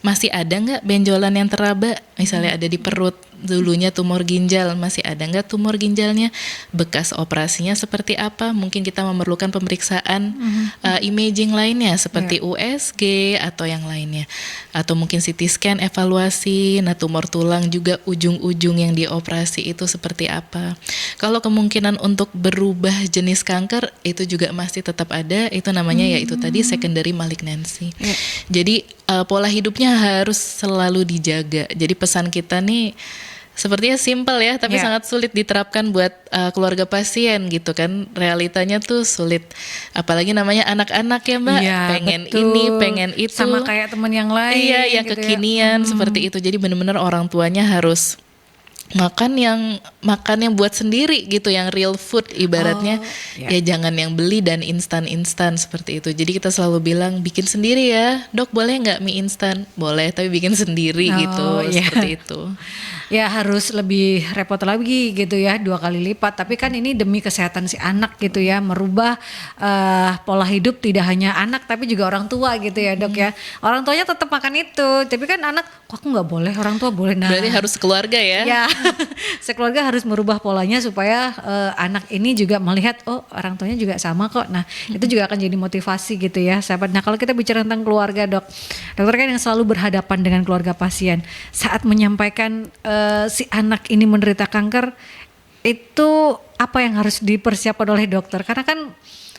Masih ada nggak benjolan yang teraba? Misalnya ada di perut, dulunya tumor ginjal, masih ada nggak tumor ginjalnya? Bekas operasinya seperti apa? Mungkin kita memerlukan pemeriksaan imaging lainnya seperti USG atau yang lainnya. Atau mungkin CT scan evaluasi, nah tumor tulang juga ujung-ujung yang dioperasi itu seperti apa. Kalau kemungkinan untuk berubah jenis kanker itu juga masih tetap ada, itu namanya yaitu tadi secondary malignancy. Jadi pola hidupnya harus selalu dijaga. Jadi pesan kita nih sepertinya simpel ya, tapi sangat sulit diterapkan buat keluarga pasien gitu kan. Realitanya tuh sulit. Apalagi namanya anak-anak ya Mbak, pengen ini, pengen itu. Sama kayak teman yang lain. Iya, yang gitu kekinian seperti itu. Jadi benar-benar orang tuanya harus makan yang buat sendiri gitu, yang real food ibaratnya. Ya jangan yang beli dan instan seperti itu. Jadi kita selalu bilang bikin sendiri ya, Dok, boleh nggak mie instan? Boleh, tapi bikin sendiri gitu, seperti itu. Ya harus lebih repot lagi gitu ya, 2 kali lipat. Tapi kan ini demi kesehatan si anak gitu ya, merubah pola hidup tidak hanya anak tapi juga orang tua gitu ya Dok ya. Orang tuanya tetap makan itu, tapi kan anak, kok aku nggak boleh, orang tua boleh. Nah, berarti harus keluarga ya. Ya, sekeluarga harus merubah polanya supaya anak ini juga melihat, oh orang tuanya juga sama kok. Nah itu juga akan jadi motivasi gitu ya sahabat. Nah kalau kita bicara tentang keluarga Dok, dokter kan yang selalu berhadapan dengan keluarga pasien saat menyampaikan si anak ini menderita kanker, itu apa yang harus dipersiapkan oleh dokter? Karena kan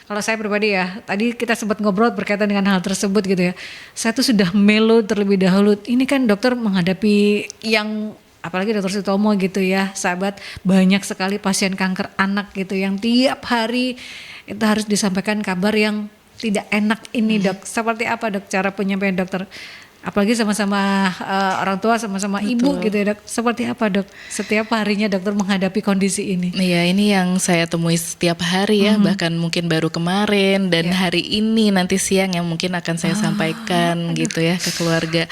kalau saya pribadi ya, tadi kita sempat ngobrol berkaitan dengan hal tersebut gitu ya. Saya tuh sudah melo terlebih dahulu. Ini kan dokter menghadapi yang, apalagi dokter Sutomo gitu ya, sahabat, banyak sekali pasien kanker anak gitu yang tiap hari itu harus disampaikan kabar yang tidak enak ini Dok. Seperti apa Dok cara penyampaian dokter? Apalagi sama-sama orang tua, sama-sama ibu gitu ya Dok. Seperti apa Dok setiap harinya dokter menghadapi kondisi ini? Iya, ini yang saya temui setiap hari ya, bahkan mungkin baru kemarin dan hari ini nanti siang yang mungkin akan saya sampaikan gitu ya ke keluarga.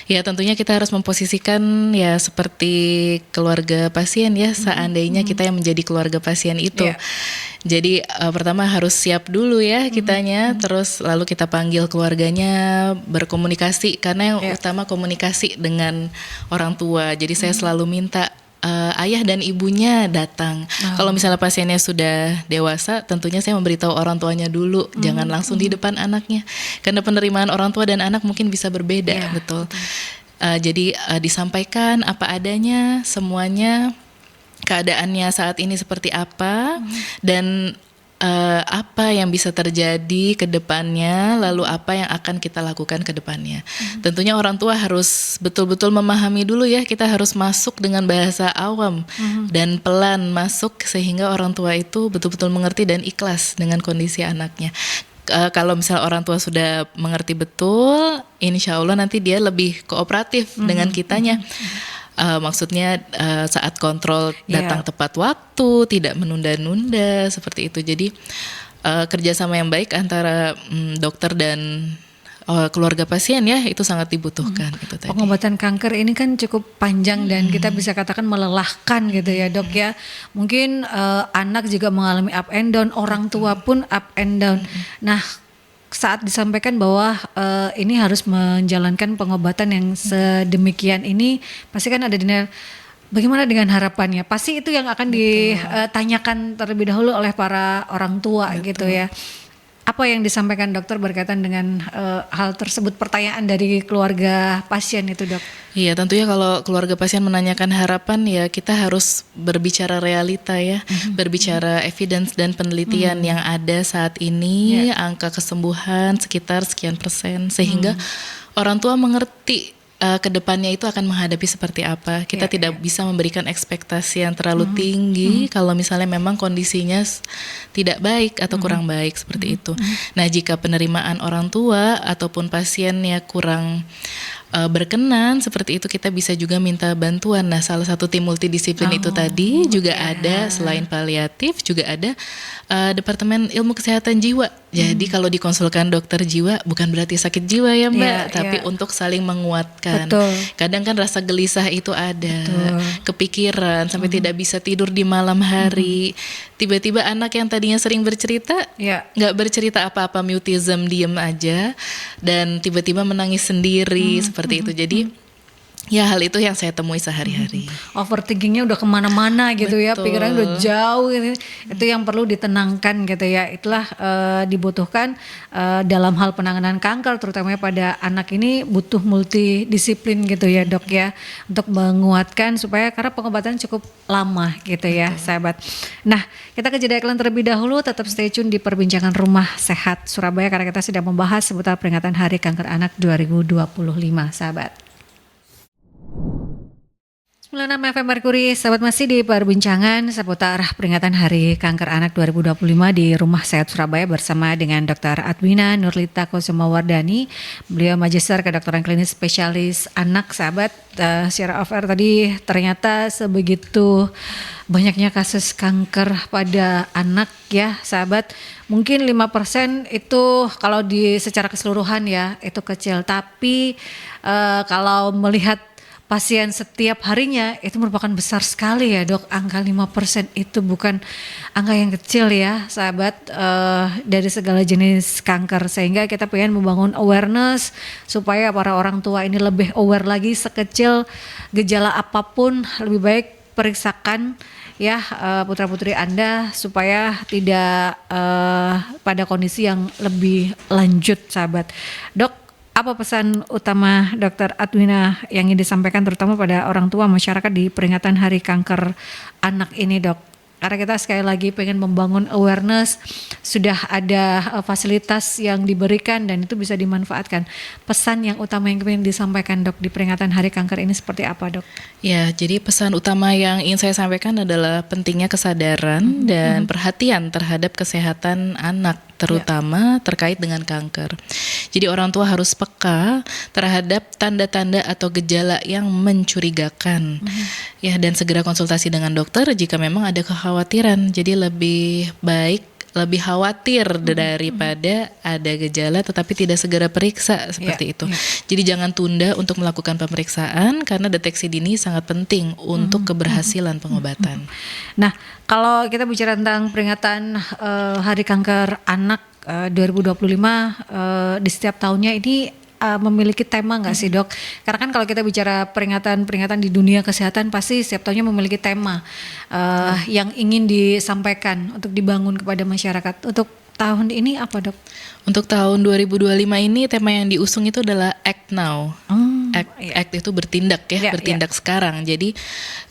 Ya tentunya kita harus memposisikan ya seperti keluarga pasien ya, seandainya kita yang menjadi keluarga pasien itu. Jadi pertama harus siap dulu ya kitanya, terus lalu kita panggil keluarganya, berkomunikasi, karena yang utama komunikasi dengan orang tua. Jadi saya selalu minta ayah dan ibunya datang. Kalau misalnya pasiennya sudah dewasa, tentunya saya memberitahu orang tuanya dulu, jangan langsung di depan anaknya, karena penerimaan orang tua dan anak mungkin bisa berbeda, betul. Jadi disampaikan apa adanya, semuanya, keadaannya saat ini seperti apa, dan apa yang bisa terjadi ke depannya, lalu apa yang akan kita lakukan ke depannya. Tentunya orang tua harus betul-betul memahami dulu ya, kita harus masuk dengan bahasa awam dan pelan masuk sehingga orang tua itu betul-betul mengerti dan ikhlas dengan kondisi anaknya. Kalau misalnya orang tua sudah mengerti betul, insya Allah nanti dia lebih kooperatif dengan kitanya. Maksudnya saat kontrol datang tepat waktu, tidak menunda-nunda seperti itu. Jadi kerjasama yang baik antara dokter dan keluarga pasien ya, itu sangat dibutuhkan. Itu tadi. Pengobatan kanker ini kan cukup panjang dan kita bisa katakan melelahkan gitu ya dok ya. Mungkin anak juga mengalami up and down, orang tua pun up and down. Nah, saat disampaikan bahwa ini harus menjalankan pengobatan yang sedemikian ini, pasti kan ada bagaimana dengan harapannya? Pasti itu yang akan ditanyakan terlebih dahulu oleh para orang tua gitu ya. Apa yang disampaikan dokter berkaitan dengan hal tersebut, pertanyaan dari keluarga pasien itu dok? Iya, tentunya kalau keluarga pasien menanyakan harapan ya kita harus berbicara realita ya, berbicara evidence dan penelitian yang ada saat ini, angka kesembuhan sekitar sekian persen, sehingga orang tua mengerti kedepannya itu akan menghadapi seperti apa. Kita tidak bisa memberikan ekspektasi yang terlalu tinggi kalau misalnya memang kondisinya tidak baik atau kurang baik seperti itu. Nah, jika penerimaan orang tua ataupun pasiennya kurang berkenan seperti itu, kita bisa juga minta bantuan. Nah, salah satu tim multidisiplin itu tadi juga ada, selain paliatif juga ada Departemen Ilmu Kesehatan Jiwa. Jadi kalau dikonsulkan dokter jiwa bukan berarti sakit jiwa ya Mbak, tapi untuk saling menguatkan. Kadang kan rasa gelisah itu ada, kepikiran sampai tidak bisa tidur di malam hari. Tiba-tiba anak yang tadinya sering bercerita nggak bercerita apa-apa, mutism, diem aja, dan tiba-tiba menangis sendiri seperti itu. Jadi ya hal itu yang saya temui sehari-hari. Overthinkingnya udah kemana-mana gitu ya, pikirannya udah jauh gitu. Itu yang perlu ditenangkan gitu ya. Itulah dibutuhkan dalam hal penanganan kanker, terutama pada anak ini butuh multidisiplin gitu ya dok ya, untuk menguatkan supaya, karena pengobatan cukup lama gitu ya sahabat. Nah, kita ke jeda iklan terlebih dahulu, tetap stay tune di perbincangan Rumah Sehat Surabaya karena kita sedang membahas seputar peringatan Hari Kanker Anak 2025 sahabat. 96 FM Merkuri, sahabat, masih di perbincangan seputar peringatan Hari Kanker Anak 2025 di Rumah Sehat Surabaya bersama dengan Dr. Adwina Nurlita Kusumawardani. Beliau Magister Kedokteran Klinis Spesialis Anak, sahabat. Secara off-air tadi ternyata sebegitu banyaknya kasus kanker pada anak ya sahabat. Mungkin 5% itu kalau secara keseluruhan ya itu kecil, tapi kalau melihat pasien setiap harinya itu merupakan besar sekali ya dok. Angka 5% itu bukan angka yang kecil ya sahabat, dari segala jenis kanker. Sehingga kita pengen membangun awareness supaya para orang tua ini lebih aware lagi, sekecil gejala apapun lebih baik periksakan ya putra-putri Anda supaya tidak pada kondisi yang lebih lanjut sahabat. Dok, apa pesan utama Dr. Adwina yang ingin disampaikan terutama pada orang tua masyarakat di peringatan Hari Kanker Anak ini dok? Karena kita sekali lagi pengen membangun awareness, sudah ada fasilitas yang diberikan dan itu bisa dimanfaatkan. Pesan yang utama yang ingin disampaikan dok di peringatan Hari Kanker ini seperti apa dok? Ya, jadi pesan utama yang ingin saya sampaikan adalah pentingnya kesadaran dan perhatian terhadap kesehatan anak, terutama terkait dengan kanker. Jadi orang tua harus peka terhadap tanda-tanda atau gejala yang mencurigakan. Ya, dan segera konsultasi dengan dokter jika memang ada kekhawatiran. Jadi lebih baik lebih khawatir daripada ada gejala tetapi tidak segera periksa seperti itu. Jadi jangan tunda untuk melakukan pemeriksaan karena deteksi dini sangat penting untuk keberhasilan pengobatan. Nah, kalau kita bicara tentang peringatan Hari Kanker Anak 2025 di setiap tahunnya ini memiliki tema nggak sih dok? Karena kan kalau kita bicara peringatan di dunia kesehatan pasti setiap tahunnya memiliki tema yang ingin disampaikan untuk dibangun kepada masyarakat. Untuk tahun ini apa dok? Untuk tahun 2025 ini tema yang diusung itu adalah Act Now. Act itu bertindak ya, bertindak sekarang. Jadi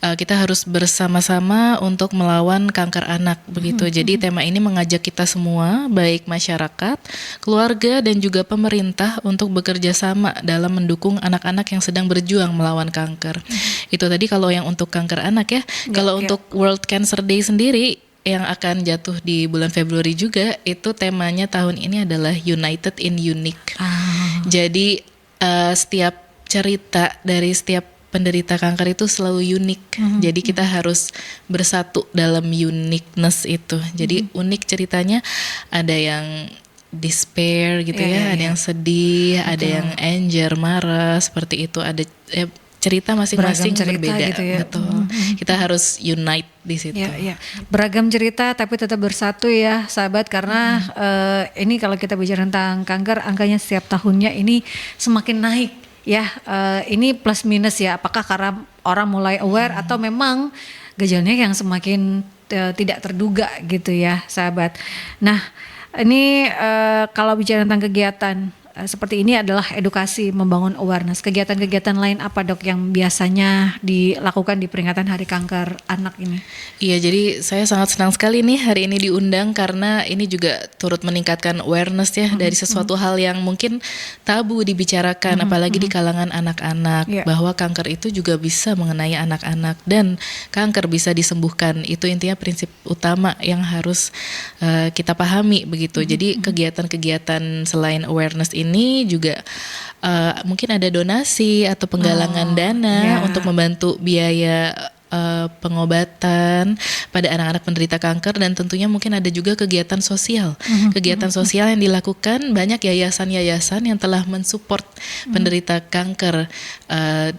kita harus bersama-sama untuk melawan kanker anak begitu. Jadi tema ini mengajak kita semua, baik masyarakat, keluarga dan juga pemerintah untuk bekerja sama dalam mendukung anak-anak yang sedang berjuang melawan kanker. Itu tadi kalau yang untuk kanker anak ya. Kalau untuk World Cancer Day sendiri yang akan jatuh di bulan Februari juga, itu temanya tahun ini adalah United in Unique. Jadi setiap cerita dari setiap penderita kanker itu selalu unik. Jadi kita harus bersatu dalam uniqueness itu. Jadi unik ceritanya, ada yang despair gitu ada yang sedih, ada yang anger, marah, seperti itu. Ada cerita masing-masing berbeda gitu ya. Betul. Kita harus unite di situ. Beragam cerita tapi tetap bersatu ya sahabat, karena ini kalau kita bicara tentang kanker, angkanya setiap tahunnya ini semakin naik ya. Ini plus minus ya, apakah karena orang mulai aware atau memang gejalanya yang semakin tidak terduga gitu ya sahabat. Nah ini kalau bicara tentang kegiatan seperti ini adalah edukasi, membangun awareness. Kegiatan-kegiatan lain apa dok yang biasanya dilakukan di peringatan Hari Kanker Anak ini? Iya, jadi saya sangat senang sekali nih hari ini diundang, karena ini juga turut meningkatkan awareness ya dari sesuatu hal yang mungkin tabu dibicarakan, apalagi di kalangan anak-anak, bahwa kanker itu juga bisa mengenai anak-anak dan kanker bisa disembuhkan. Itu intinya prinsip utama yang harus kita pahami begitu. Jadi kegiatan-kegiatan selain awareness ini juga mungkin ada donasi atau penggalangan dana untuk membantu biaya pengobatan pada anak-anak penderita kanker, dan tentunya mungkin ada juga kegiatan sosial. Kegiatan sosial yang dilakukan, banyak yayasan-yayasan yang telah mensupport penderita kanker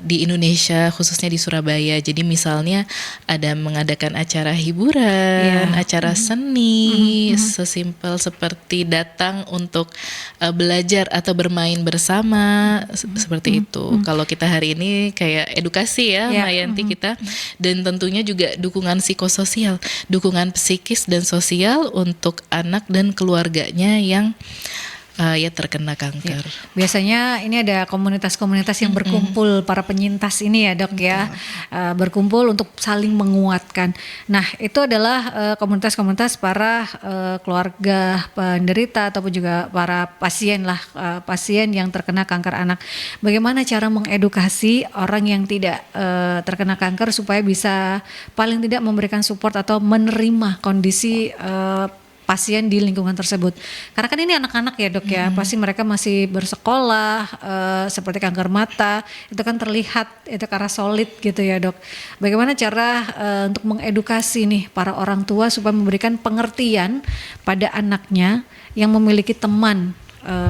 di Indonesia, khususnya di Surabaya. Jadi misalnya ada mengadakan acara hiburan, acara seni, sesimpel seperti datang untuk belajar atau bermain bersama, seperti itu. Kalau kita hari ini kayak edukasi ya, Mbak Yanti, kita. Dan tentunya juga dukungan psikososial, dukungan psikis dan sosial untuk anak dan keluarganya yang terkena kanker. Biasanya ini ada komunitas-komunitas yang berkumpul, para penyintas ini ya dok ya, berkumpul untuk saling menguatkan. Nah itu adalah komunitas-komunitas para keluarga penderita ataupun juga para pasien lah, pasien yang terkena kanker anak. Bagaimana cara mengedukasi orang yang tidak terkena kanker supaya bisa paling tidak memberikan support atau menerima kondisi pasien di lingkungan tersebut. Karena kan ini anak-anak ya dok ya, pasti mereka masih bersekolah, seperti kanker mata, itu kan terlihat itu karena solid gitu ya dok. Bagaimana cara untuk mengedukasi nih para orang tua supaya memberikan pengertian pada anaknya yang memiliki teman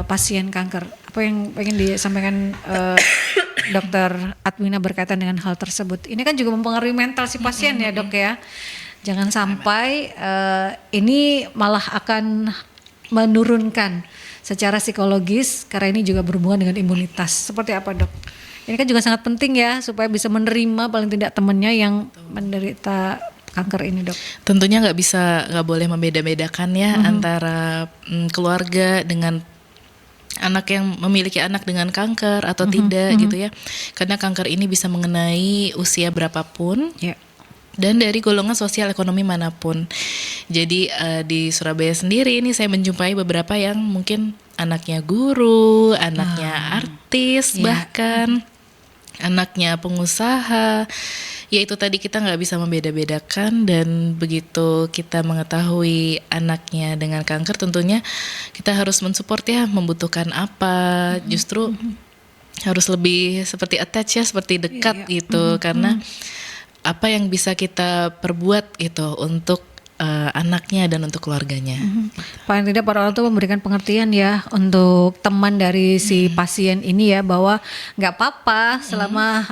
pasien kanker? Apa yang pengen disampaikan Dokter Adwina berkaitan dengan hal tersebut? Ini kan juga mempengaruhi mental si pasien ya dok ya. Jangan sampai ini malah akan menurunkan secara psikologis, karena ini juga berhubungan dengan imunitas. Seperti apa dok? Ini kan juga sangat penting ya supaya bisa menerima paling tidak temannya yang menderita kanker ini dok. Tentunya nggak boleh membeda-bedakan ya antara keluarga dengan anak yang memiliki anak dengan kanker atau tidak gitu ya. Karena kanker ini bisa mengenai usia berapapun. Dan dari golongan sosial ekonomi manapun. Jadi di Surabaya sendiri ini saya menjumpai beberapa yang mungkin anaknya guru, anaknya artis, bahkan anaknya pengusaha. Ya itu tadi, kita nggak bisa membeda-bedakan, dan begitu kita mengetahui anaknya dengan kanker, tentunya kita harus mensupport ya, membutuhkan apa, justru harus lebih seperti attach ya, seperti dekat gitu, karena apa yang bisa kita perbuat gitu untuk anaknya dan untuk keluarganya. Paling tidak para orang tua memberikan pengertian ya untuk teman dari si pasien ini ya, bahwa nggak apa-apa selama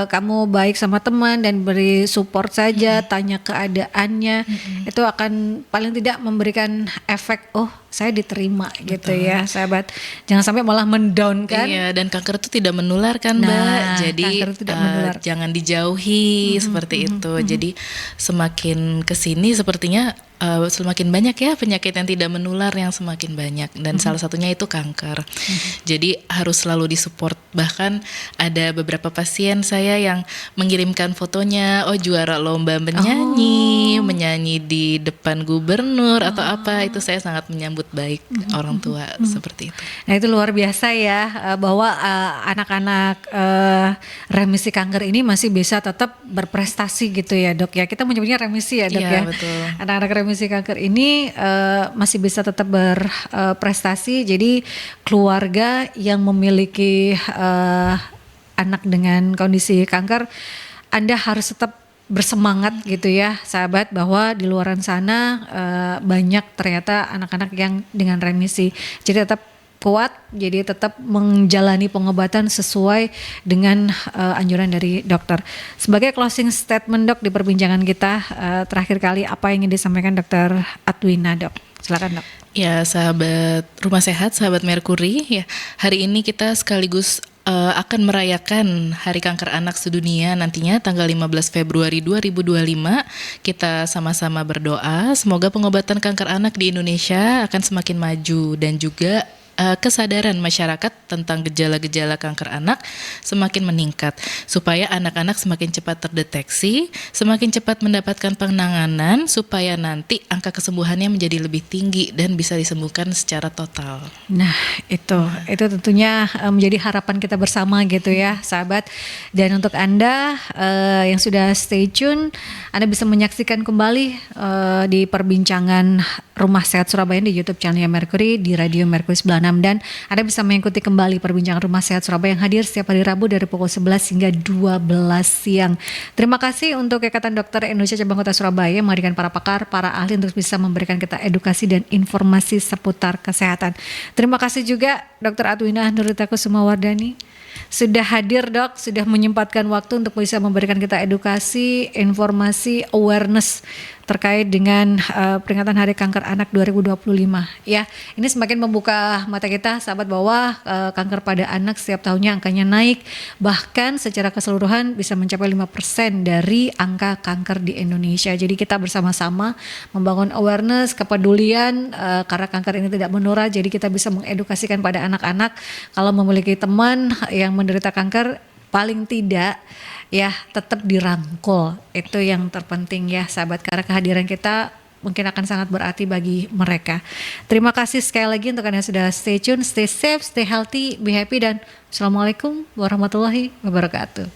kamu baik sama teman dan beri support saja, tanya keadaannya, itu akan paling tidak memberikan efek, oh saya diterima gitu ya sahabat. Jangan sampai malah mendown kan. Iya, dan kanker itu tidak menular kan Mbak. Jadi kanker itu tidak menular. Jangan dijauhi seperti itu. Jadi semakin kesini sepertinya semakin banyak ya penyakit yang tidak menular yang semakin banyak, dan salah satunya itu kanker. Jadi harus selalu disupport. Bahkan ada beberapa pasien saya yang mengirimkan fotonya, juara lomba menyanyi di depan gubernur atau apa, itu saya sangat menyambut baik orang tua seperti itu. Nah itu luar biasa ya, bahwa anak-anak remisi kanker ini masih bisa tetap berprestasi gitu ya dok ya. Kita menyebutnya remisi ya dok ya. Betul. Anak-anak remisi kanker ini masih bisa tetap berprestasi. Jadi keluarga yang memiliki anak dengan kondisi kanker, Anda harus tetap bersemangat gitu ya sahabat, bahwa di luaran sana banyak ternyata anak-anak yang dengan remisi. Jadi tetap kuat, jadi tetap menjalani pengobatan sesuai dengan anjuran dari dokter. Sebagai closing statement dok di perbincangan kita terakhir kali, apa yang ingin disampaikan Dokter Adwina dok? Silakan dok. Ya sahabat Rumah Sehat, sahabat Merkuri, ya hari ini kita sekaligus akan merayakan Hari Kanker Anak Sedunia nantinya tanggal 15 Februari 2025. Kita sama-sama berdoa semoga pengobatan kanker anak di Indonesia akan semakin maju, dan juga kesadaran masyarakat tentang gejala-gejala kanker anak semakin meningkat, supaya anak-anak semakin cepat terdeteksi, semakin cepat mendapatkan penanganan, supaya nanti angka kesembuhannya menjadi lebih tinggi dan bisa disembuhkan secara total. Nah itu tentunya menjadi harapan kita bersama gitu ya sahabat. Dan untuk Anda yang sudah stay tune, Anda bisa menyaksikan kembali di perbincangan Rumah Sehat Surabaya di YouTube channelnya Merkuri, di Radio Merkuri 96, dan Anda bisa mengikuti kembali perbincangan Rumah Sehat Surabaya yang hadir setiap hari Rabu dari pukul 11 hingga 12 siang. Terima kasih untuk Ikatan Dokter Indonesia Cabang Kota Surabaya yang menghadirkan para pakar, para ahli untuk bisa memberikan kita edukasi dan informasi seputar kesehatan. Terima kasih juga Dr. Adwina Nurita Kusumawardani sudah hadir dok, sudah menyempatkan waktu untuk bisa memberikan kita edukasi, informasi, awareness terkait dengan peringatan Hari Kanker Anak 2025 ya. Ini semakin membuka mata kita sahabat, bahwa kanker pada anak setiap tahunnya angkanya naik, bahkan secara keseluruhan bisa mencapai 5% dari angka kanker di Indonesia. Jadi kita bersama-sama membangun awareness, kepedulian karena kanker ini tidak menular. Jadi kita bisa mengedukasikan pada anak-anak, kalau memiliki teman yang menderita kanker, paling tidak ya tetap dirangkul. Itu yang terpenting ya sahabat, karena kehadiran kita mungkin akan sangat berarti bagi mereka. Terima kasih sekali lagi untuk Anda yang sudah stay tune, stay safe, stay healthy, be happy, dan Assalamualaikum warahmatullahi wabarakatuh.